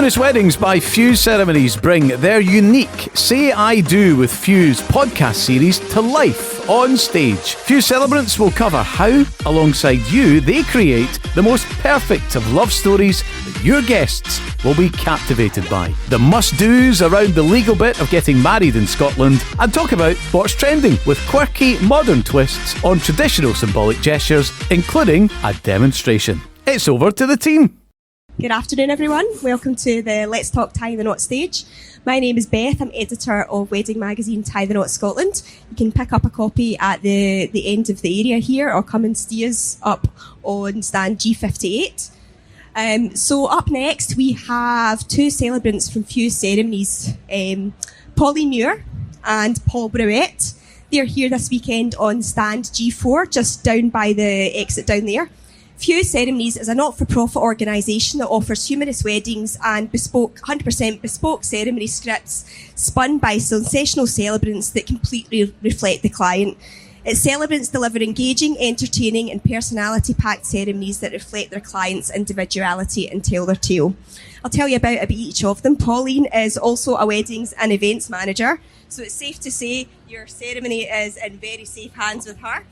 Humanist Weddings by Fuze Ceremonies bring their unique Say I Do with Fuze podcast series to life on stage. Fuze Celebrants will cover how, alongside you, they create the most perfect of love stories that your guests will be captivated by. The must-dos around the legal bit of getting married in Scotland, and talk about what's trending with quirky, modern twists on traditional symbolic gestures, including a demonstration. It's over to the team. Good afternoon, everyone. Welcome to the Let's Talk Tie the Knot stage. My name is Beth. I'm editor of wedding magazine Tie the Knot Scotland. You can pick up a copy at the end of the area here, or come and see us up on stand G58. So up next, we have two celebrants from Fuze Ceremonies, Pauline Muir and Paul Browett. They're here this weekend on stand G4, just down by the exit down there. Fuze Ceremonies is a not-for-profit organisation that offers humanist weddings and 100% bespoke ceremony scripts spun by sensational celebrants that completely reflect the client. Its celebrants deliver engaging, entertaining and personality-packed ceremonies that reflect their clients' individuality and tell their tale. I'll tell you about each of them. Pauline is also a weddings and events manager, so it's safe to say your ceremony is in very safe hands with her.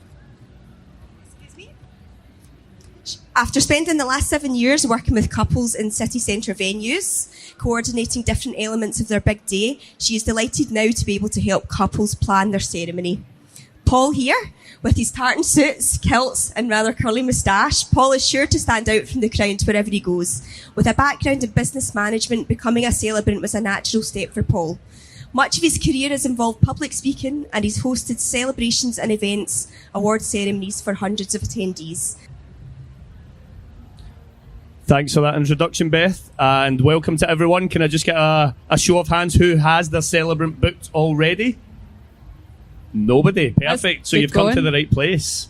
After spending the last 7 years working with couples in city centre venues, coordinating different elements of their big day, she is delighted now to be able to help couples plan their ceremony. Paul here, with his tartan suits, kilts and rather curly moustache, Paul is sure to stand out from the crowd wherever he goes. With a background in business management, becoming a celebrant was a natural step for Paul. Much of his career has involved public speaking, and he's hosted celebrations and events, award ceremonies for hundreds of attendees. Thanks for that introduction, Beth, and welcome to everyone. Can I just get a show of hands who has their celebrant booked already? Nobody. Perfect. So you've come to the right place.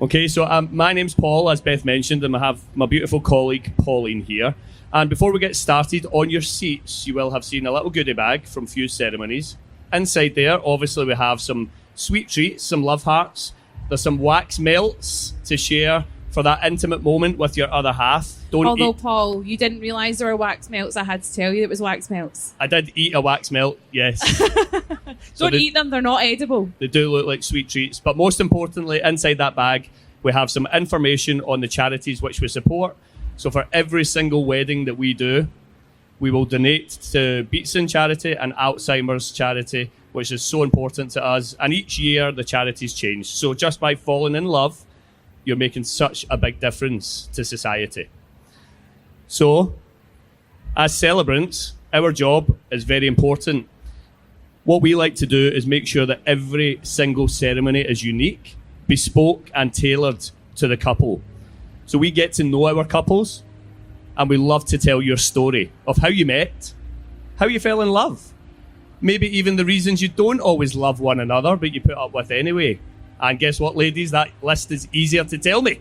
Okay, so my name's Paul, as Beth mentioned, and I have my beautiful colleague Pauline here. And before we get started, on your seats, you will have seen a little goodie bag from Fuze Ceremonies. Inside there, obviously, we have some sweet treats, some love hearts. There's some wax melts to share for that intimate moment with your other half. Although, Paul, you didn't realise there were wax melts, I had to tell you it was wax melts. I did eat a wax melt, yes. Don't eat them, they're not edible. They do look like sweet treats. But most importantly, inside that bag, we have some information on the charities which we support. So for every single wedding that we do, we will donate to Beatson Charity and Alzheimer's Charity, which is so important to us. And each year, the charities change. So just by falling in love, you're making such a big difference to society. So, as celebrants, our job is very important. What we like to do is make sure that every single ceremony is unique, bespoke and tailored to the couple. So we get to know our couples, and we love to tell your story of how you met, how you fell in love, maybe even the reasons you don't always love one another, but you put up with anyway. And guess what, ladies? That list is easier to tell me.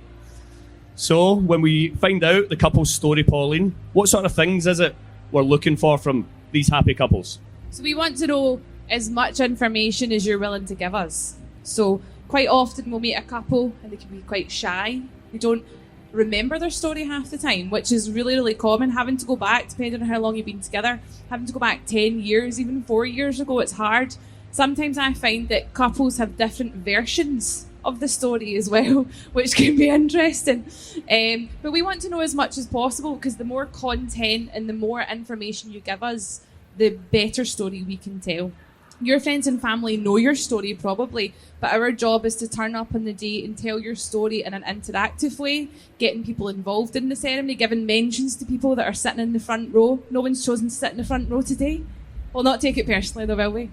So when we find out the couple's story, Pauline, what sort of things is it we're looking for from these happy couples? So we want to know as much information as you're willing to give us. So quite often we'll meet a couple and they can be quite shy. They don't remember their story half the time, which is really, really common. Having to go back, depending on how long you've been together, having to go back 10 years, even 4 years ago, it's hard. Sometimes I find that couples have different versions of the story as well, which can be interesting. But we want to know as much as possible, because the more content and the more information you give us, the better story we can tell. Your friends and family know your story probably, but our job is to turn up on the day and tell your story in an interactive way, getting people involved in the ceremony, giving mentions to people that are sitting in the front row. No one's chosen to sit in the front row today. We'll not take it personally though, will we?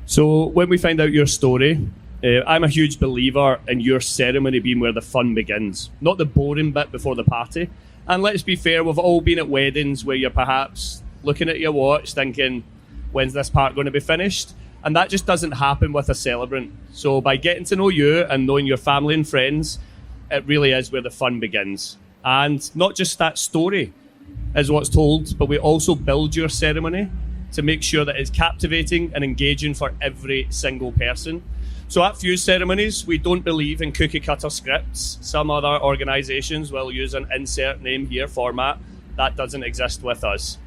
So when we find out your story, I'm a huge believer in your ceremony being where the fun begins, not the boring bit before the party. And let's be fair, we've all been at weddings where you're perhaps looking at your watch thinking, when's this part going to be finished? And that just doesn't happen with a celebrant. So by getting to know you and knowing your family and friends, it really is where the fun begins. And not just that story is what's told, but we also build your ceremony to make sure that it's captivating and engaging for every single person. So at Fuze Ceremonies, we don't believe in cookie cutter scripts. Some other organisations will use an insert name here format. that doesn't exist with us.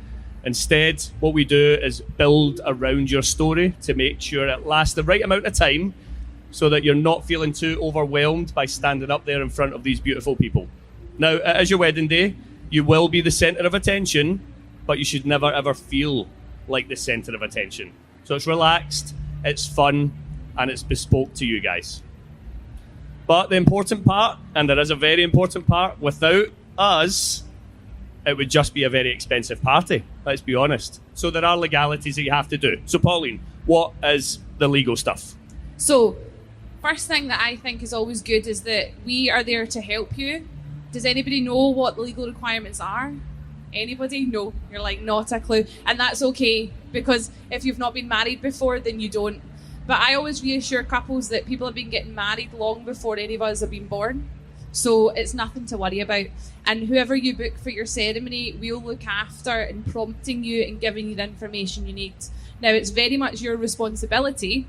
Instead, what we do is build around your story to make sure it lasts the right amount of time so that you're not feeling too overwhelmed by standing up there in front of these beautiful people. Now, it is your wedding day. You will be the centre of attention, but you should never ever feel like the centre of attention. So it's relaxed, it's fun, and it's bespoke to you guys. But the important part, and there is a very important part, without us, it would just be a very expensive party, let's be honest. So there are legalities that you have to do. So Pauline, what is the legal stuff? So, first thing that I think is always good is that we are there to help you. Does anybody know what the legal requirements are? Anybody? No. You're like, not a clue. And that's okay, because if you've not been married before, then you don't. But I always reassure couples that people have been getting married long before any of us have been born. So it's nothing to worry about. And whoever you book for your ceremony, we'll look after and prompting you and giving you the information you need. Now, it's very much your responsibility.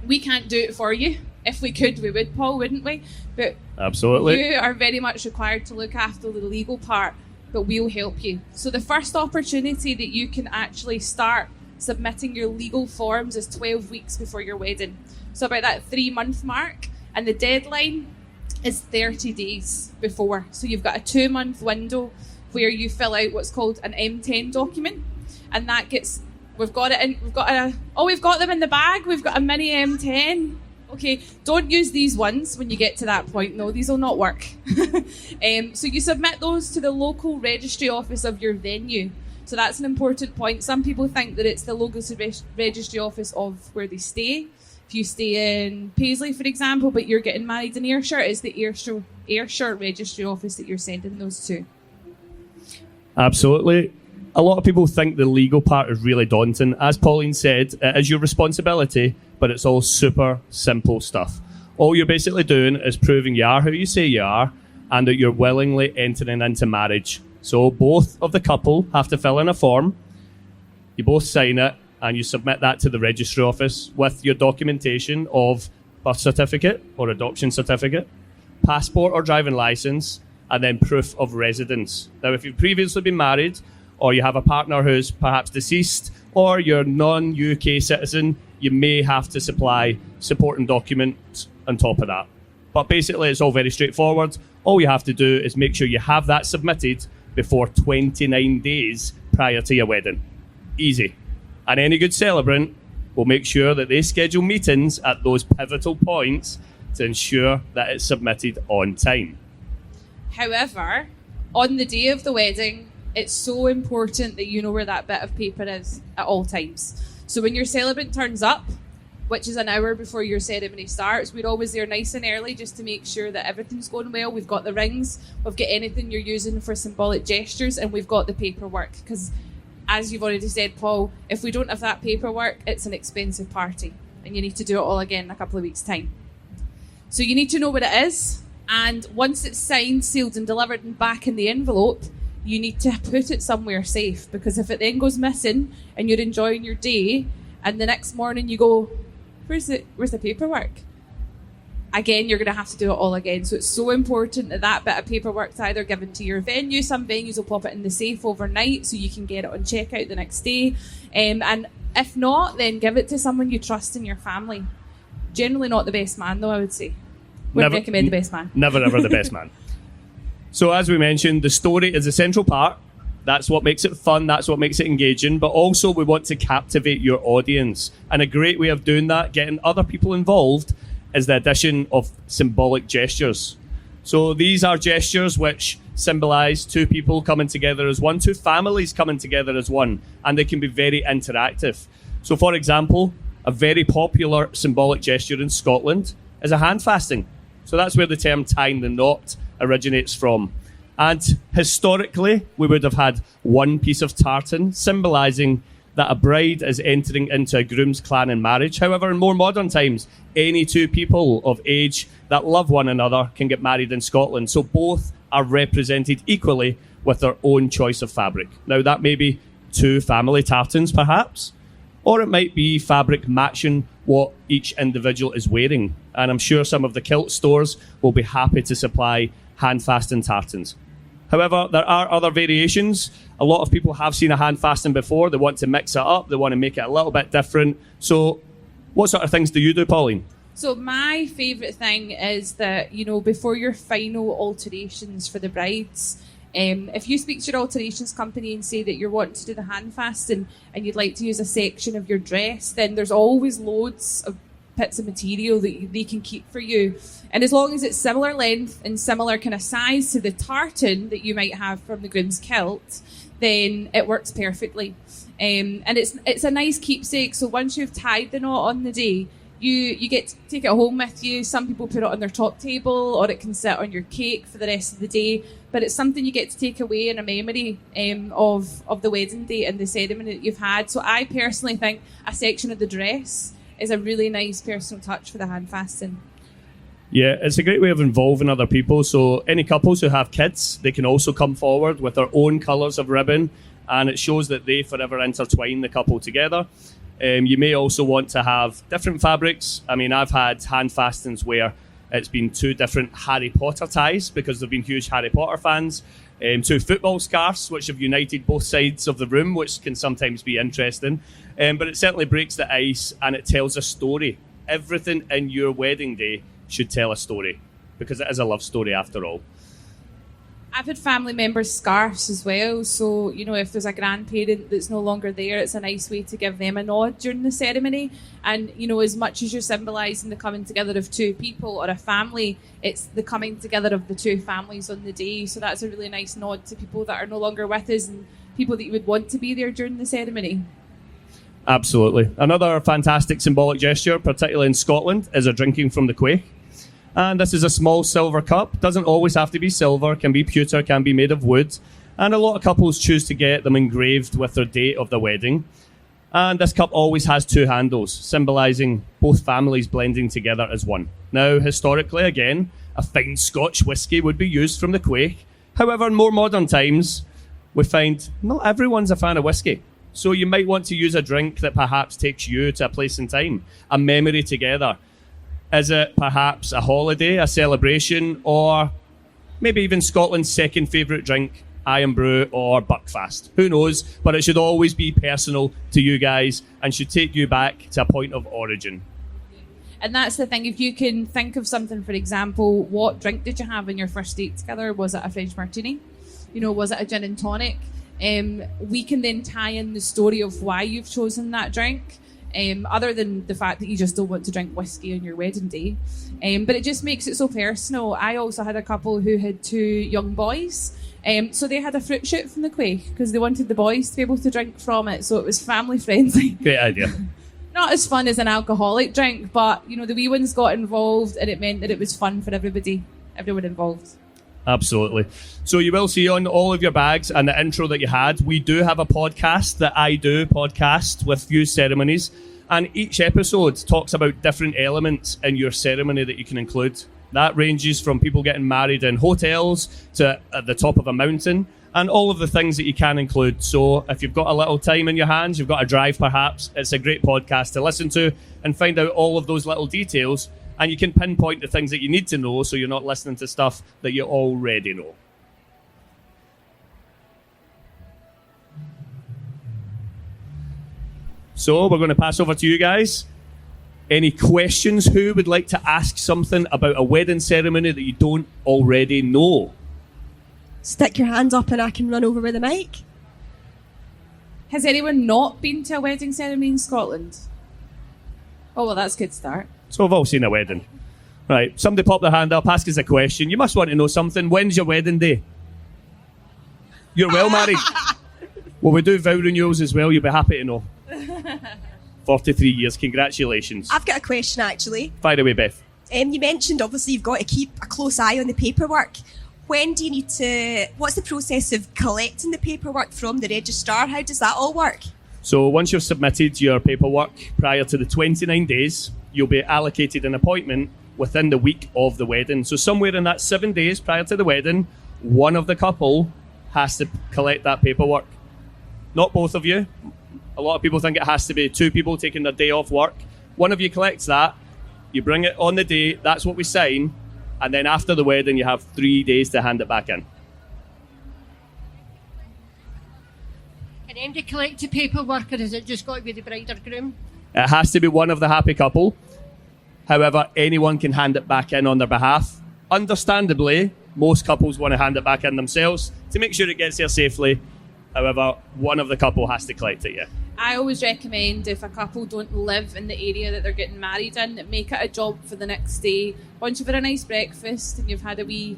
We can't do it for you. If we could, we would, Paul, wouldn't we? But absolutely, you are very much required to look after the legal part, but we'll help you. So the first opportunity that you can actually start submitting your legal forms is 12 weeks before your wedding. So about that 3-month mark, and the deadline is 30 days before. So you've got a 2-month window where you fill out what's called an M10 document, and that gets, we've got them in the bag. We've got a mini M10. Okay, don't use these ones when you get to that point. No, these will not work. So you submit those to the local registry office of your venue. So that's an important point. Some people think that it's the local registry office of where they stay. If you stay in Paisley, for example, but you're getting married in Ayrshire, it's the Ayrshire registry office that you're sending those to. Absolutely. A lot of people think the legal part is really daunting. As Pauline said, it is your responsibility, but it's all super simple stuff. All you're basically doing is proving you are who you say you are and that you're willingly entering into marriage. So both of the couple have to fill in a form, you both sign it, and you submit that to the registry office with your documentation of birth certificate or adoption certificate, passport or driving licence, and then proof of residence. Now, if you've previously been married, or you have a partner who's perhaps deceased, or you're non-UK citizen, you may have to supply supporting documents on top of that. But basically, it's all very straightforward. All you have to do is make sure you have that submitted before 29 days prior to your wedding. Easy. And any good celebrant will make sure that they schedule meetings at those pivotal points to ensure that it's submitted on time. However, on the day of the wedding, it's so important that you know where that bit of paper is at all times. So when your celebrant turns up, which is an hour before your ceremony starts, we're always there nice and early just to make sure that everything's going well. We've got the rings, we've got anything you're using for symbolic gestures, and we've got the paperwork. Because as you've already said, Paul, if we don't have that paperwork, it's an expensive party and you need to do it all again in a couple of weeks' time. So you need to know what it is, and once it's signed, sealed and delivered and back in the envelope, you need to put it somewhere safe, because if it then goes missing and you're enjoying your day and the next morning you go, where's the paperwork? Again, you're going to have to do it all again. So it's so important that that bit of paperwork's either given to your venue. Some venues will pop it in the safe overnight so you can get it on checkout the next day. And if not, then give it to someone you trust in your family. Generally not the best man, though, I would say. Wouldn't recommend the best man. Never ever the best man. So as we mentioned, the story is a central part. That's what makes it fun. That's what makes it engaging. But also we want to captivate your audience. And a great way of doing that, getting other people involved, is the addition of symbolic gestures. So these are gestures which symbolise two people coming together as one, two families coming together as one, and they can be very interactive. So for example, a very popular symbolic gesture in Scotland is a hand fasting. So that's where the term tying the knot originates from. And historically, we would have had one piece of tartan symbolising that a bride is entering into a groom's clan in marriage. However, in more modern times, any two people of age that love one another can get married in Scotland. So both are represented equally with their own choice of fabric. Now, that may be two family tartans, perhaps, or it might be fabric matching what each individual is wearing. And I'm sure some of the kilt stores will be happy to supply hand-fastened tartans. However, there are other variations. A lot of people have seen a hand fasten before. They want to mix it up. They want to make it a little bit different. So what sort of things do you do, Pauline? So my favourite thing is that, before your final alterations for the brides, if you speak to your alterations company and say that you're wanting to do the hand fasten and you'd like to use a section of your dress, then there's always loads of bits of material that they can keep for you. And as long as it's similar length and similar kind of size to the tartan that you might have from the groom's kilt, then it works perfectly. And it's a nice keepsake. So once you've tied the knot on the day, you get to take it home with you. Some people put it on their top table, or it can sit on your cake for the rest of the day. But it's something you get to take away in a memory of the wedding day and the ceremony that you've had. So I personally think a section of the dress is a really nice personal touch for the hand fasten. Yeah, it's a great way of involving other people. So any couples who have kids, they can also come forward with their own colours of ribbon, and it shows that they forever intertwine the couple together. You may also want to have different fabrics. I mean, I've had hand fastens where it's been 2 different Harry Potter ties because they've been huge Harry Potter fans. 2 football scarves, which have united both sides of the room, which can sometimes be interesting. But it certainly breaks the ice and it tells a story. Everything in your wedding day should tell a story because it is a love story after all. I've had family members' scarves as well, so if there's a grandparent that's no longer there, it's a nice way to give them a nod during the ceremony. And as much as you're symbolising the coming together of 2 people or a family, it's the coming together of the 2 families on the day. So that's a really nice nod to people that are no longer with us and people that you would want to be there during the ceremony. Absolutely. Another fantastic symbolic gesture, particularly in Scotland, is a drinking from the quaich. And this is a small silver cup. Doesn't always have to be silver, can be pewter, can be made of wood. And a lot of couples choose to get them engraved with their date of the wedding. And this cup always has 2 handles, symbolising both families blending together as one. Now, historically, again, a fine Scotch whisky would be used from the quaich. However, in more modern times, we find not everyone's a fan of whisky. So you might want to use a drink that perhaps takes you to a place in time, a memory together. Is it perhaps a holiday, a celebration, or maybe even Scotland's second favourite drink, Iron Brew or Buckfast? Who knows? But it should always be personal to you guys and should take you back to a point of origin. And that's the thing. If you can think of something, for example, what drink did you have on your first date together? Was it a French martini? Was it a gin and tonic? We can then tie in the story of why you've chosen that drink. Other than the fact that you just don't want to drink whiskey on your wedding day. But it just makes it so personal. I also had a couple who had 2 young boys. So they had a fruit shoot from the quaich because they wanted the boys to be able to drink from it. So it was family friendly. Great idea. Not as fun as an alcoholic drink, but the wee ones got involved and it meant that it was fun for everyone involved. Absolutely. So you will see on all of your bags and the intro that you had, we do have a podcast, the I Do podcast with Fuze Ceremonies. And each episode talks about different elements in your ceremony that you can include. That ranges from people getting married in hotels to at the top of a mountain and all of the things that you can include. So if you've got a little time in your hands, you've got a drive perhaps, it's a great podcast to listen to and find out all of those little details. And you can pinpoint the things that you need to know so you're not listening to stuff that you already know. So we're going to pass over to you guys. Any questions? Who would like to ask something about a wedding ceremony that you don't already know? Stick your hand up and I can run over with the mic. Has anyone not been to a wedding ceremony in Scotland? Oh, well, that's a good start. So we've all seen a wedding. Right, somebody pop their hand up, ask us a question. You must want to know something. When's your wedding day? You're well married? Well, we do vow renewals as well, you'll be happy to know. 43 years, congratulations. I've got a question actually. Fire away, Beth. You mentioned obviously you've got to keep a close eye on the paperwork. When do you need to, what's the process of collecting the paperwork from the registrar? How does that all work? So once you've submitted your paperwork prior to the 29 days, you'll be allocated an appointment within the week of the wedding. So somewhere in that 7 days prior to the wedding, one of the couple has to collect that paperwork. Not both of you. A lot of people think it has to be 2 people taking their day off work. One of you collects that, you bring it on the day, that's what we sign, and then after the wedding you have 3 days to hand it back in. And then do you collect the paperwork, or is it just got to be the bride or groom? It has to be one of the happy couple. However, anyone can hand it back in on their behalf. Understandably, most couples want to hand it back in themselves to make sure it gets there safely. However, one of the couple has to collect it, yeah. I always recommend, if a couple don't live in the area that they're getting married in, make it a job for the next day. Once you've had a nice breakfast and you've had a wee,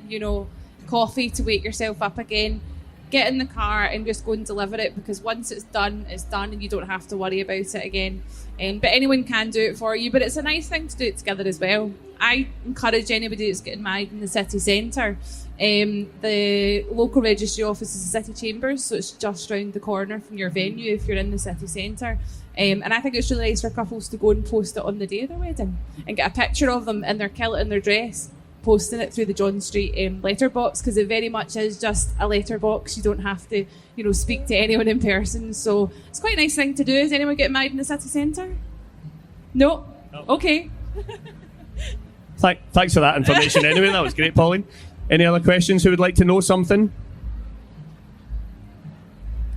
coffee to wake yourself up again, get in the car and just go and deliver it, because once it's done and you don't have to worry about it again. But anyone can do it for you, but it's a nice thing to do it together as well. I encourage anybody that's getting married in the city centre. The local registry office is the city chambers, so it's just round the corner from your venue if you're in the city centre. And I think it's really nice for couples to go and post it on the day of their wedding and get a picture of them in their kilt and their dress, posting it through the John Street letterbox, because it very much is just a letterbox. You don't have to, speak to anyone in person. So it's quite a nice thing to do. Is anyone getting married in the city centre? No? Okay. Thanks for that information anyway. That was great, Pauline. Any other questions? Who would like to know something?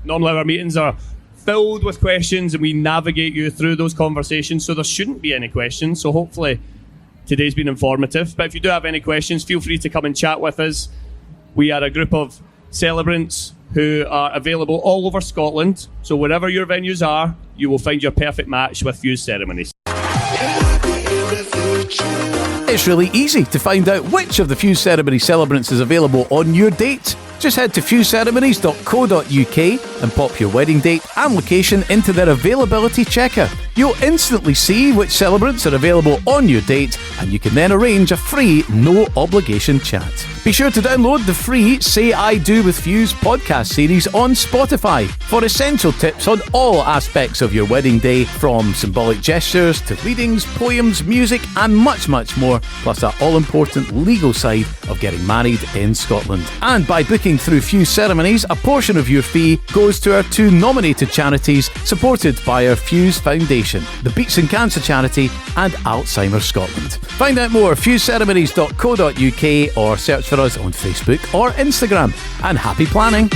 Normally our meetings are filled with questions and we navigate you through those conversations, so there shouldn't be any questions. So hopefully today's been informative. But if you do have any questions, feel free to come and chat with us. We are a group of celebrants who are available all over Scotland. So wherever your venues are, you will find your perfect match with Fuze Ceremonies. It's really easy to find out which of the Fuze Ceremony celebrants is available on your date. Just head to fuzeceremonies.co.uk and pop your wedding date and location into their availability checker. You'll instantly see which celebrants are available on your date, and you can then arrange a free, no-obligation chat. Be sure to download the free Say I Do with Fuze podcast series on Spotify for essential tips on all aspects of your wedding day, from symbolic gestures to readings, poems, music, and much, much more, plus that all-important legal side of getting married in Scotland. And by booking through Fuze Ceremonies, a portion of your fee goes to our 2 nominated charities supported by our Fuze Foundation, the Beats and Cancer Charity and Alzheimer's Scotland. Find out more at fuzeceremonies.co.uk or search for us on Facebook or Instagram. And happy planning!